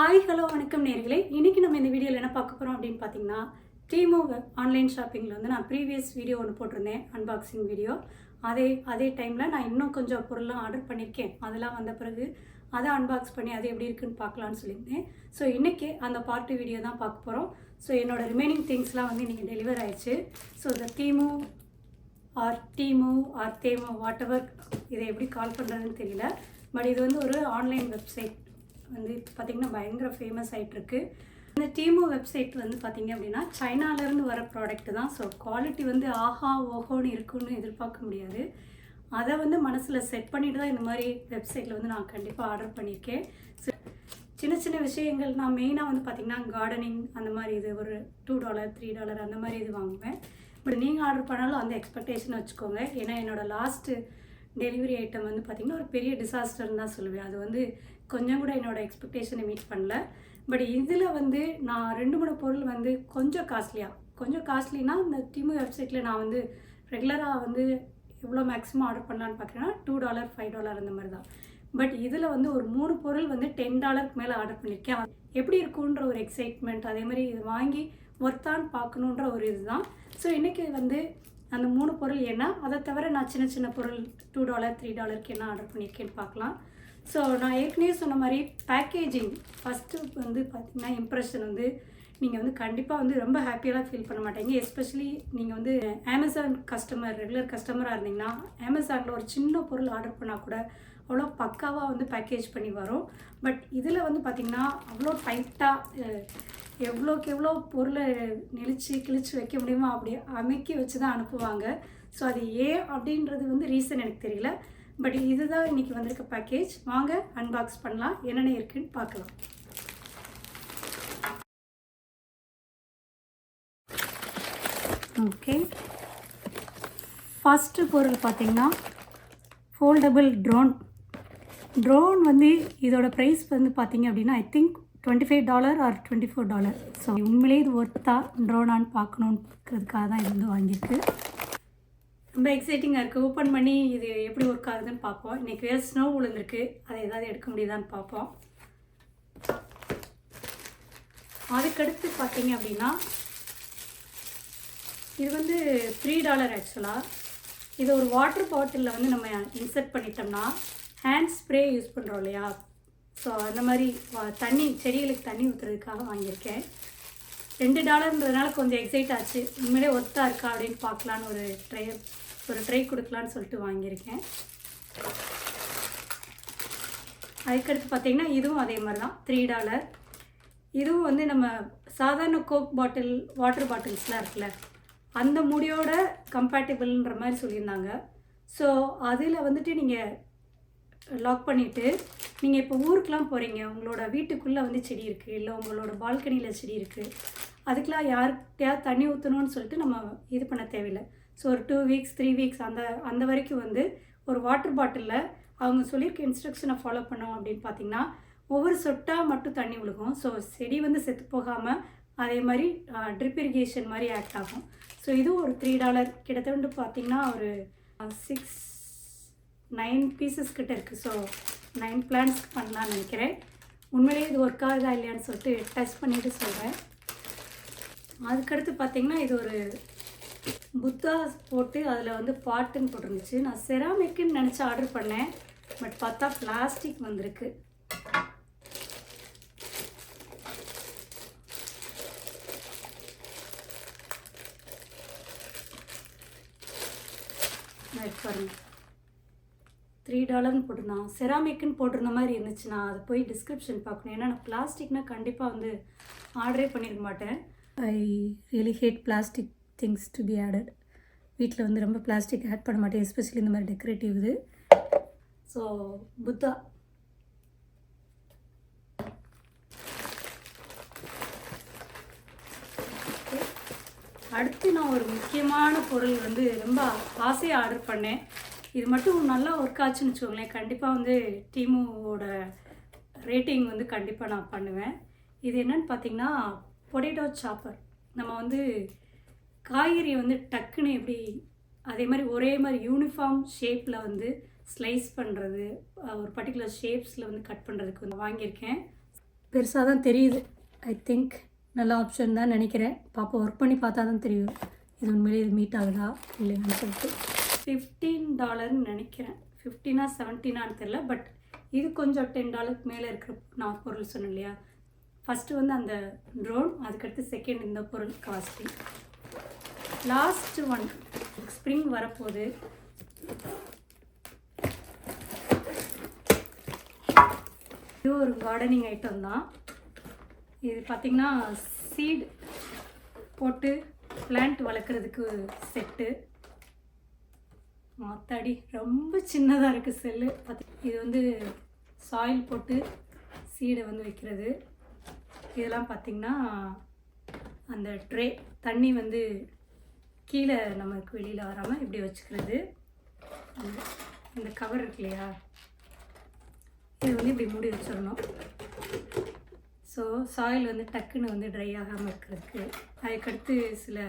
Hi hello வணக்கம் நேர்களே. இன்றைக்கி நம்ம இந்த வீடியோவில் என்ன பார்க்க போகிறோம் அப்படின்னு பார்த்தீங்கன்னா, டீமோ ஆன்லைன் ஷாப்பிங்கில் வந்து நான் ப்ரீவியஸ் வீடியோ ஒன்று போட்டிருந்தேன், அன்பாக்சிங் வீடியோ. அதே டைமில் நான் இன்னும் கொஞ்சம் பொருள்லாம் ஆர்டர் பண்ணியிருக்கேன். அதெல்லாம் வந்த பிறகு அதை அன்பாக்ஸ் பண்ணி அது எப்படி இருக்குன்னு பார்க்கலான்னு சொல்லியிருந்தேன். ஸோ இன்றைக்கி அந்த பார்ட் வீடியோ தான் பார்க்க போகிறோம். ஸோ என்னோடய ரிமைனிங் திங்ஸ்லாம் வந்து இன்றைக்கி டெலிவர் ஆயிடுச்சு. ஸோ இந்த team R Temu what ever இதை எப்படி கால் பண்ணுறதுன்னு தெரியல. பட் இது வந்து ஒரு ஆன்லைன் வெப்சைட் வந்து பார்த்திங்கன்னா பயங்கர ஃபேமஸ் ஆகிட்டுருக்கு. இந்த டீமு வெப்சைட் வந்து பார்த்திங்க அப்படின்னா சைனாலேருந்து வர ப்ராடக்ட்டு தான். ஸோ குவாலிட்டி வந்து ஆஹா ஓஹோன்னு இருக்குன்னு எதிர்பார்க்க முடியாது. அதை வந்து மனசில் செட் பண்ணிட்டு தான் இந்த மாதிரி வெப்சைட்டில் வந்து நான் கண்டிப்பாக ஆர்டர் பண்ணியிருக்கேன். சின்ன சின்ன விஷயங்கள் நான் மெயினாக வந்து பார்த்திங்கன்னா கார்டனிங் அந்த மாதிரி இது ஒரு $2 $3 அந்த மாதிரி இது வாங்குவேன். பட் நீங்கள் ஆர்டர் பண்ணாலும் அந்த எக்ஸ்பெக்டேஷன் வச்சுக்கோங்க. ஏன்னா என்னோடய லாஸ்ட்டு டெலிவரி ஐட்டம் வந்து பார்த்திங்கன்னா ஒரு பெரிய டிசாஸ்டர்னு தான் சொல்லுவேன். அது வந்து கொஞ்சம் கூட என்னோடய எக்ஸ்பெக்டேஷனை மீட் பண்ணல. பட் இதில் வந்து நான் 2-3 பொருள் வந்து கொஞ்சம் காஸ்ட்லினா இந்த டீமு வெப்சைட்டில் நான் வந்து ரெகுலராக வந்து எவ்வளோ மேக்ஸிமம் ஆர்டர் பண்ணலான்னு பார்க்குறேன்னா $2 $5 அந்த மாதிரி தான். பட் இதில் வந்து ஒரு 3 பொருள் வந்து $10 மேலே ஆர்டர் பண்ணியிருக்கேன். எப்படி இருக்குன்ற ஒரு எக்ஸைட்மெண்ட், அதே மாதிரி இது வாங்கி ஒர்த்தான்னு பார்க்கணுன்ற ஒரு இதுதான். ஸோ இன்றைக்கி வந்து அந்த 3 பொருள் என்ன, அதை தவிர நான் சின்ன சின்ன பொருள் $2 $3 என்ன ஆர்டர் பண்ணியிருக்கேன்னு பார்க்கலாம். ஸோ நான் ஏற்கனவே சொன்ன மாதிரி பேக்கேஜிங் ஃபஸ்ட்டு வந்து பார்த்திங்கன்னா இம்ப்ரெஷன் வந்து நீங்கள் வந்து கண்டிப்பாக வந்து ரொம்ப ஹாப்பியெல்லாம் ஃபீல் பண்ண மாட்டீங்க. எஸ்பெஷலி நீங்கள் வந்து அமேசான் ரெகுலர் கஸ்டமராக இருந்தீங்கன்னா அமேசானில் ஒரு சின்ன பொருள் ஆர்டர் பண்ணால் கூட அவ்வளோ பக்காவாக வந்து பேக்கேஜ் பண்ணி வரும். பட் இதில் வந்து பார்த்திங்கன்னா அவ்வளோ டைட்டாக எவ்வளோக்கு எவ்வளோ பொருளை கிழிச்சு வைக்க முடியுமோ அப்படி அமைக்கி வச்சு தான் அனுப்புவாங்க. ஸோ அது ஏன் அப்படின்றது வந்து ரீசன் எனக்கு தெரியல. பட் இதுதான் இன்றைக்கி வந்திருக்க பேக்கேஜ். வாங்க அன்பாக்ஸ் பண்ணலாம், என்னென்ன இருக்குன்னு பார்க்கலாம். ஓகே, ஃபஸ்ட்டு பொருள் பார்த்திங்கன்னா ஃபோல்டபுள் ட்ரோன் வந்து இதோட ப்ரைஸ் வந்து பார்த்திங்க அப்படின்னா ஐ திங்க் $25 or $24. ஸோ உண்மையிலே இது ஒர்த்தா ட்ரோனான்னு பார்க்கணுன்னு பார்க்குறதுக்காக தான் இது வந்து வாங்கியிருக்கு. ரொம்ப எக்ஸைட்டிங்காக இருக்குது. ஓப்பன் பண்ணி இது எப்படி ஒர்க் ஆகுதுன்னு பார்ப்போம். இன்றைக்கி வேறு ஸ்னோ விழுந்திருக்கு, அதை ஏதாவது எடுக்க முடியுதான்னு பார்ப்போம். அதுக்கடுத்து பார்த்தீங்க அப்படின்னா இது வந்து $3 ஆக்சுவலாக. இது ஒரு வாட்டர் பாட்டிலில் வந்து நம்ம இன்சர்ட் பண்ணிட்டோம்னா ஹேண்ட் ஸ்ப்ரே யூஸ் பண்ணுறோம் இல்லையா, ஸோ அந்த மாதிரி செடிகளுக்கு தண்ணி ஊற்றுறதுக்காக வாங்கியிருக்கேன். $2ன்றதுனால கொஞ்சம் எக்ஸைட் ஆச்சு. உண்மையிலே ஒர்த்தாக இருக்கா அப்படின்னு பார்க்கலான்னு ஒரு ட்ரை கொடுக்கலான்னு சொல்லிட்டு வாங்கியிருக்கேன். அதுக்கடுத்து பார்த்திங்கன்னா இதுவும் அதே மாதிரி தான் $3. இதுவும் வந்து நம்ம சாதாரண கோக் பாட்டில் வாட்டர் பாட்டில்ஸ்லாம் இருக்குல்ல அந்த முடியோட கம்பேட்டிபிள்ன்ற மாதிரி சொல்லியிருந்தாங்க. ஸோ அதில் வந்துட்டு நீங்கள் லாக் பண்ணிவிட்டு நீங்கள் இப்போ ஊருக்கெலாம் போகிறீங்க, உங்களோட வீட்டுக்குள்ளே வந்து செடி இருக்குது, இல்லை உங்களோட பால்கனியில் செடி இருக்குது, அதுக்கெலாம் யார்கிட்டையாவது தண்ணி ஊற்றணும்னு சொல்லிட்டு நம்ம இது பண்ண தேவையில்லை. ஸோ ஒரு 2 weeks 3 weeks அந்த வரைக்கும் வந்து ஒரு வாட்டர் பாட்டிலில் அவங்க சொல்லியிருக்க இன்ஸ்ட்ரக்ஷனை ஃபாலோ பண்ணோம் அப்படின்னு பார்த்திங்கன்னா ஒவ்வொரு சொட்டாக மட்டும் தண்ணி விழுகும். ஸோ செடி வந்து செத்து போகாமல் அதே மாதிரி ட்ரிப் இரிகேஷன் மாதிரி ஆக்ட் ஆகும். ஸோ இதுவும் ஒரு $3 கிட்டத்தட்ட பார்த்திங்கன்னா ஒரு 9 பீசஸ் கிட்ட இருக்குது. ஸோ 9 பிளான்ட்ஸ்க்கு பண்ணலான்னு நினைக்கிறேன். உண்மையிலேயே இது ஒர்க் ஆகுதா இல்லையான்னு சொல்லிட்டு டெஸ்ட் பண்ணிவிட்டு சொல்கிறேன். அதுக்கடுத்து பார்த்திங்கன்னா இது ஒரு புத்தா போட்டு அதில் வந்து பாட்டுன்னு போட்டிருந்துச்சு. நான் செராமிக்குன்னு நினச்சி ஆர்டர் பண்ணேன். பட் பார்த்தா பிளாஸ்டிக் வந்திருக்கு. பாருங்க, $3 போட்டிருந்தான். செராமிக்குன்னு போட்டிருந்த மாதிரி இருந்துச்சு. நான் அதை போய் டிஸ்கிரிப்ஷன் பார்க்கணும். ஏன்னா நான் பிளாஸ்டிக்னால் கண்டிப்பாக வந்து ஆர்டரே பண்ணியிருக்க மாட்டேன். I really hate plastic things to be added. வீட்டில் வந்து ரொம்ப பிளாஸ்டிக் ஆட் பண்ண மாட்டேன், எஸ்பெஷலி இந்த மாதிரி டெக்கரேட்டிவ் இது. ஸோ புத்தா அடுத்து நான் ஒரு முக்கியமான பொருள் வந்து ரொம்ப ஆசையாக ஆர்டர் பண்ணேன். இது மட்டும் நல்லா ஒர்க் ஆச்சுன்னு வச்சுக்கோங்களேன், கண்டிப்பாக வந்து டீமுவோட ரேட்டிங் வந்து கண்டிப்பாக நான் பண்ணுவேன். இது என்னன்னு பார்த்திங்கன்னா பொட்டேட்டோ சாப்பர். நம்ம வந்து காய்கறி வந்து டக்குன்னு எப்படி அதே மாதிரி ஒரே மாதிரி யூனிஃபார்ம் ஷேப்பில் வந்து ஸ்லைஸ் பண்ணுறது, ஒரு பர்டிகுலர் ஷேப்ஸில் வந்து கட் பண்ணுறதுக்கு வந்து வாங்கியிருக்கேன். பெருசாக தான் தெரியுது. ஐ திங்க் நல்ல ஆப்ஷன் தான் நினைக்கிறேன். பாப்பா ஒர்க் பண்ணி பார்த்தா தான் தெரியும் இது உண்மையிலே இது மீட் ஆகுதா இல்லையான்னு சொல்லிட்டு. $15 நினைக்கிறேன். 15 17 தெரில. பட் இது கொஞ்சம் $10 மேலே இருக்கிற நான் பொருள் சொன்னேன் இல்லையா. ஃபஸ்ட்டு வந்து அந்த ட்ரோன், அதுக்கடுத்து செகண்ட் இந்த பொருள் காஸ்ட்லி. லாஸ்ட்டு ஒன் ஸ்ப்ரிங் வரப்போகுது. இது ஒரு கார்டனிங் ஐட்டம் தான். இது பார்த்திங்கன்னா சீட் போட்டு பிளான்ட் வளர்க்குறதுக்கு செட்டு. மாத்தாடி ரொம்ப சின்னதாக இருக்குது செல்லு. இது வந்து சாயில் போட்டு சீடை வந்து வைக்கிறது. இதெல்லாம் பார்த்திங்கன்னா அந்த ட்ரே, தண்ணி வந்து கீழே நமக்கு வெளியில் வராமல் இப்படி வச்சுக்கிறது. இந்த கவர் இருக்கு இல்லையா, இது வந்து இப்படி மூடி வச்சிடணும். ஸோ சாயில் வந்து டக்குன்னு வந்து ட்ரை ஆகாமல் இருக்கிறதுக்கு. அதுக்கடுத்து சில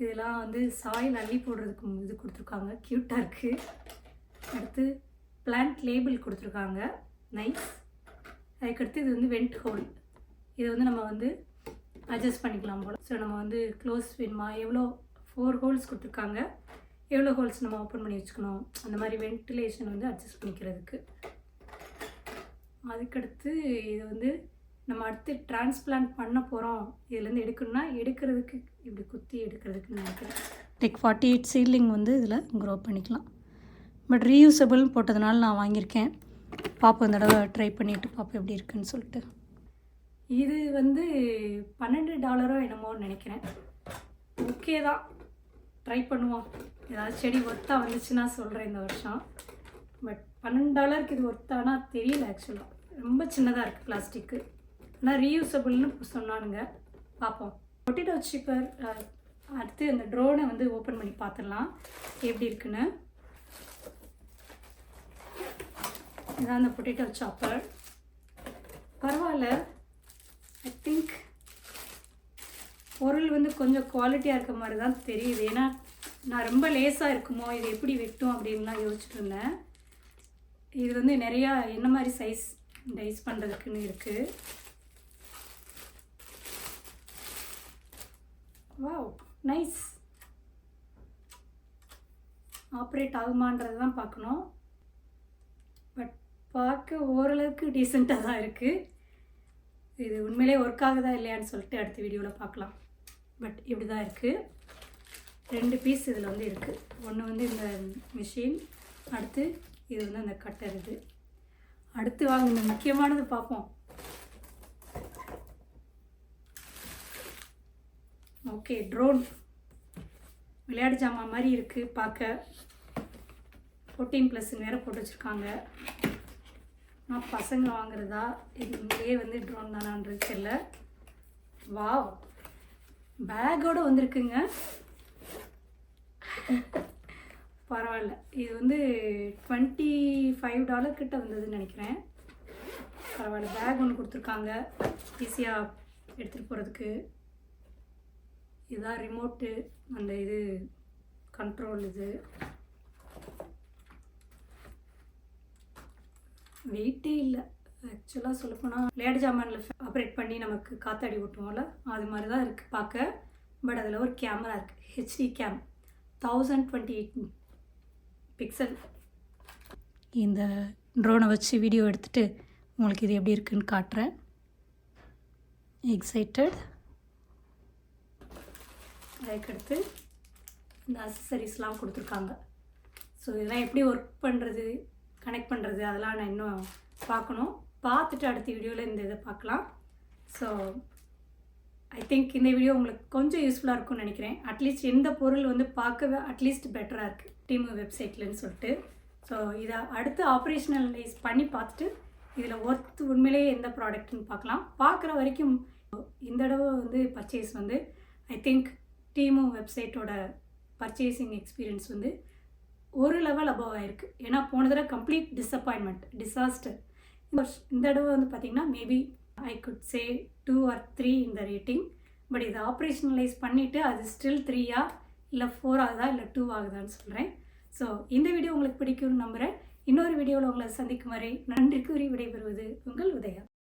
இதெல்லாம் வந்து சாயில் அள்ளி போடுறதுக்கு இது கொடுத்துருக்காங்க, க்யூட்டாக இருக்குது. அடுத்து பிளான்ட் லேபிள் கொடுத்துருக்காங்க, நைஸ். அதுக்கடுத்து இது வந்து வெண்ட் ஹோல். இது வந்து நம்ம வந்து அட்ஜஸ்ட் பண்ணிக்கலாம் போல். ஸோ நம்ம வந்து க்ளோஸ் வேணுமா, எவ்வளோ 4 ஹோல்ஸ் கொடுத்துருக்காங்க, எவ்வளோ ஹோல்ஸ் நம்ம ஓப்பன் பண்ணி வச்சுக்கணும், அந்த மாதிரி வென்டிலேஷன் வந்து அட்ஜஸ்ட் பண்ணிக்கிறதுக்கு. அதுக்கடுத்து இது வந்து நம்ம அடுத்து டிரான்ஸ்பிளான்ட் பண்ண போகிறோம், இதுலேருந்து எடுக்கணும்னா எடுக்கிறதுக்கு இப்படி குத்தி எடுக்கிறதுக்கு நினைக்கிறேன். லைக் 48 சீட்லிங் வந்து இதில் க்ரோ பண்ணிக்கலாம். பட் ரீயூசபிள்னு போட்டதுனால நான் வாங்கியிருக்கேன். பாப்பா இந்த தடவை ட்ரை பண்ணிவிட்டு பாப்பா எப்படி இருக்குன்னு சொல்லிட்டு. இது வந்து $12 என்னமோன்னு நினைக்கிறேன். ஓகே தான், ட்ரை பண்ணுவோம். ஏதாவது செடி ஒர்த்தாக வந்துச்சுன்னா சொல்கிறேன் இந்த வருஷம். பட் $12 இது ஒர்த்தானா தெரியல. ஆக்சுவலாக ரொம்ப சின்னதாக இருக்குது பிளாஸ்டிக்கு. ஆனால் ரீயூசபிள்னு சொன்னானுங்க, பார்ப்போம். பொட்டேட்டோ சிப்பர். அடுத்து அந்த ட்ரோனை வந்து ஓப்பன் பண்ணி பார்த்துடலாம் எப்படி இருக்குன்னு. இதான் அந்த பொட்டேட்டோ சாப்பர். பரவாயில்ல, ஐ திங்க் பொருள் வந்து கொஞ்சம் குவாலிட்டியாக இருக்க மாதிரி தான் தெரியுது. ஏன்னா நான் ரொம்ப லேஸாக இருக்குமோ, இது எப்படி வெட்டும் அப்படின்லாம் யோசிச்சுட்டு இருந்தேன். இது வந்து நிறையா என்ன மாதிரி சைஸ் டைஸ் பண்ணுறதுக்குன்னு இருக்குது. Wow, nice. ஆப்ரேட் ஆகுமான்றது தான் பார்க்கணும். பட் பார்க்க ஓரளவுக்கு டீசெண்டாக தான் இருக்குது. இது உண்மையிலே ஒர்க் ஆகுதா இல்லையான்னு சொல்லிட்டு அடுத்த வீடியோவில் பார்க்கலாம். பட் இப்படி தான் இருக்குது. 2 பீஸ் இதில் வந்து இருக்குது. ஒன்று வந்து இந்த மிஷின், அடுத்து இது வந்து அந்த கட்டர். இது அடுத்து வாங்க இந்த முக்கியமானது பார்ப்போம். Okay, drone. விளையாட்டு ஜாமான் மாதிரி இருக்குது பார்க்க. 14+ வேறு போட்டு வச்சுருக்காங்க. நான் பசங்க வாங்குறதா இது இங்கேயே வந்து ட்ரோன் தானான்றது தெரியல. வாவ், பேக்கோடு வந்திருக்குங்க. பரவாயில்ல. இது வந்து $25 கிட்ட வந்ததுன்னு நினைக்கிறேன். பரவாயில்ல. பேக் ஒன்று கொடுத்துருக்காங்க ஈஸியாக எடுத்துகிட்டு போகிறதுக்கு. இதுதான் ரிமோட்டு, அந்த இது கண்ட்ரோல். இது வெயிட்டே இல்லை ஆக்சுவலாக சொல்லப்போனால். விளையாட்டு ஜாமானில் ஆப்ரேட் பண்ணி நமக்கு காத்தாடி ஓட்டுவோம்ல, அது மாதிரி தான் இருக்குது பார்க்க. பட் அதில் ஒரு கேமரா இருக்குது, ஹெச்டி கேம், 1028 பிக்சல். இந்த ட்ரோனை வச்சு வீடியோ எடுத்துகிட்டு உங்களுக்கு இது எப்படி இருக்குன்னு காட்டுறேன். எக்ஸைட்டட். அதுக்கடுத்து இந்த அக்சசரிஸ்லாம் கொடுத்துருக்காங்க. ஸோ இதெல்லாம் எப்படி ஒர்க் பண்ணுறது, கனெக்ட் பண்ணுறது, அதெல்லாம் நான் இன்னும் பார்க்கணும். பார்த்துட்டு அடுத்த வீடியோவில் இந்த இதை பார்க்கலாம். ஸோ ஐ திங்க் இந்த வீடியோ உங்களுக்கு கொஞ்சம் யூஸ்ஃபுல்லாக இருக்கும்னு நினைக்கிறேன். அட்லீஸ்ட் எந்த பொருள் வந்து பார்க்கவே அட்லீஸ்ட் பெட்டராக இருக்குது TEMU வெப்சைட்லன்னு சொல்லிட்டு. ஸோ இதை அடுத்து ஆப்ரேஷனலைஸ் பண்ணி பார்த்துட்டு இதில் ஒர்த்து உண்மையிலேயே எந்த ப்ராடக்ட்னு பார்க்கலாம். பார்க்குற வரைக்கும் இந்த தடவை வந்து பர்ச்சேஸ் வந்து ஐ திங்க் TEMU வெப்சைட்டோட பர்ச்சேசிங் எக்ஸ்பீரியன்ஸ் வந்து ஒரு லெவல் அபவ் ஆகிருக்கு. ஏன்னா போன தடவை கம்ப்ளீட் டிஸப்பாயின்மெண்ட், டிசாஸ்டர். இந்த தடவை வந்து பார்த்திங்கன்னா maybe I could say 2 or 3 இந்த ரேட்டிங். பட் இதை ஆப்ரேஷனலைஸ் பண்ணிவிட்டு அது ஸ்டில் 3 இல்லை 4 ஆகுதா இல்லை 2 ஆகுதான்னு சொல்கிறேன். ஸோ இந்த வீடியோ உங்களுக்கு பிடிக்கும்னு நம்புகிறேன். இன்னொரு வீடியோவில் உங்களை சந்திக்கும் வரை நன்றி கூறி விடைபெறுவது உங்கள் உதயா.